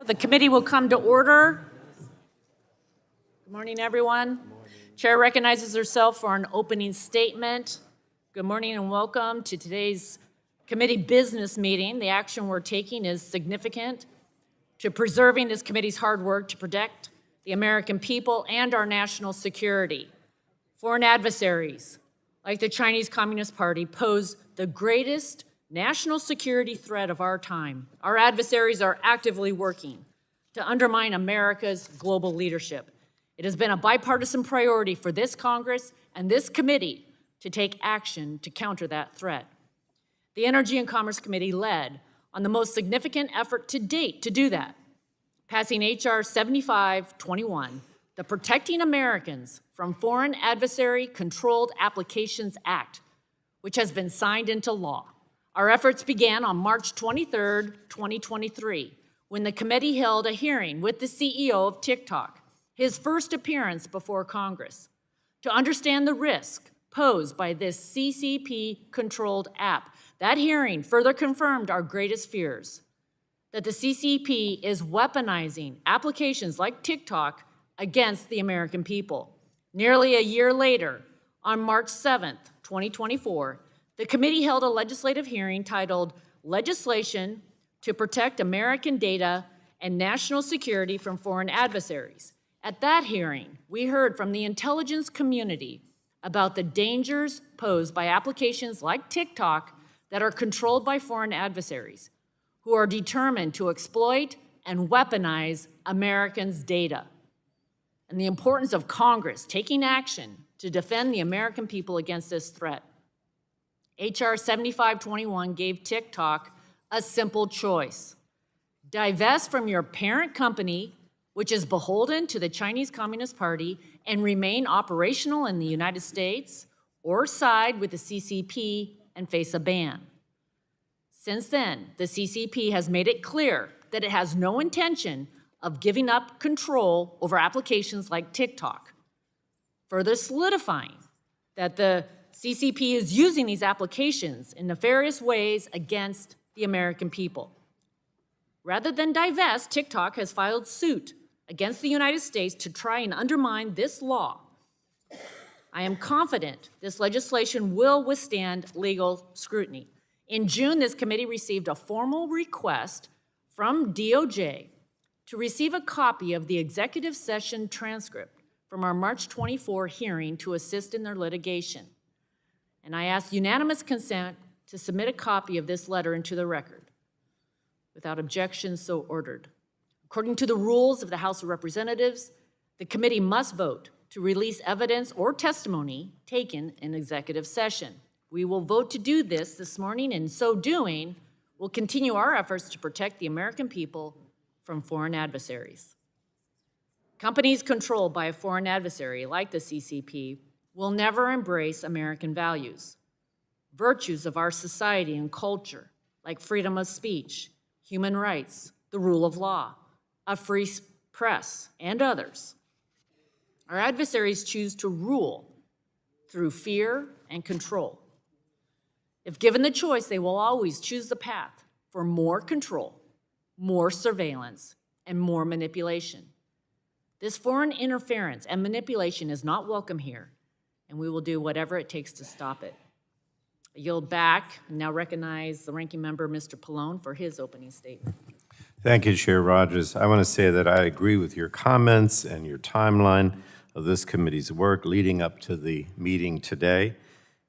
The committee will come to order. Good morning, everyone. Chair recognizes herself for an opening statement. Good morning and welcome to today's committee business meeting. The action we're taking is significant to preserving this committee's hard work to protect the American people and our national security. Foreign adversaries, like the Chinese Communist Party, pose the greatest national security threat of our time. Our adversaries are actively working to undermine America's global leadership. It has been a bipartisan priority for this Congress and this committee to take action to counter that threat. The Energy and Commerce Committee led on the most significant effort to date to do that, passing H.R. 7521, the Protecting Americans from Foreign Adversary-Controlled Applications Act, which has been signed into law. Our efforts began on March 23, 2023, when the committee held a hearing with the CEO of TikTok, his first appearance before Congress, to understand the risk posed by this CCP-controlled app. That hearing further confirmed our greatest fears, that the CCP is weaponizing applications like TikTok against the American people. Nearly a year later, on March 7, 2024, the committee held a legislative hearing titled Legislation to Protect American Data and National Security from Foreign Adversaries. At that hearing, we heard from the intelligence community about the dangers posed by applications like TikTok that are controlled by foreign adversaries who are determined to exploit and weaponize Americans' data, and the importance of Congress taking action to defend the American people against this threat. H.R. 7521 gave TikTok a simple choice: divest from your parent company, which is beholden to the Chinese Communist Party, and remain operational in the United States, or side with the CCP and face a ban. Since then, the CCP has made it clear that it has no intention of giving up control over applications like TikTok, further solidifying that the CCP is using these applications in nefarious ways against the American people. Rather than divest, TikTok has filed suit against the United States to try and undermine this law. I am confident this legislation will withstand legal scrutiny. In June, this committee received a formal request from DOJ to receive a copy of the executive session transcript from our March 24 hearing to assist in their litigation. And I ask unanimous consent to submit a copy of this letter into the record. Without objection, so ordered. According to the rules of the House of Representatives, the committee must vote to release evidence or testimony taken in executive session. We will vote to do this morning, and in so doing, we'll continue our efforts to protect the American people from foreign adversaries. Companies controlled by a foreign adversary, like the CCP, will never embrace American values, virtues of our society and culture, like freedom of speech, human rights, the rule of law, a free press, and others. Our adversaries choose to rule through fear and control. If given the choice, they will always choose the path for more control, more surveillance, and more manipulation. This foreign interference and manipulation is not welcome here, and we will do whatever it takes to stop it. I yield back and now recognize the ranking member, Mr. Pallone, for his opening statement. Thank you, Chair Rodgers. I want to say that I agree with your comments and your timeline of this committee's work leading up to the meeting today.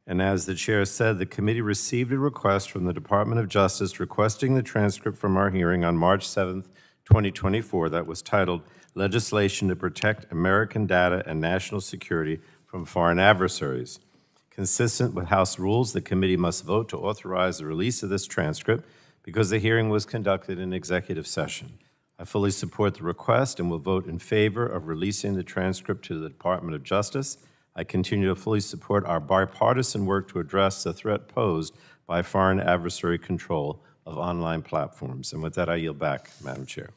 And as the chair said, the committee received a request from the Department of Justice requesting the transcript from our hearing on March 7th, 2024 that was titled Legislation to Protect American Data and National Security from Foreign Adversaries. Consistent with House rules, the committee must vote to authorize the release of this transcript because the hearing was conducted in executive session. I fully support the request and will vote in favor of releasing the transcript to the Department of Justice. I continue to fully support our bipartisan work to address the threat posed by foreign adversary control of online platforms. And with that, I yield back, Madam Chair.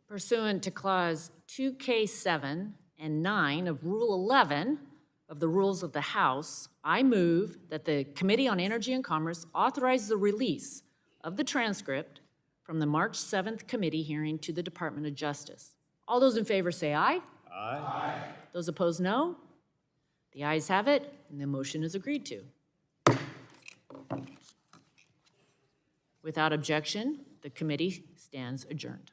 Pursuant to Clause 2K7 and 9 of Rule 11 of the Rules of the House, I move that the Committee on Energy and Commerce authorize the release of the transcript from the March 7th committee hearing to the Department of Justice. All those in favor say aye. Aye. Those opposed, no. The ayes have it, and the motion is agreed to. Without objection, the committee stands adjourned.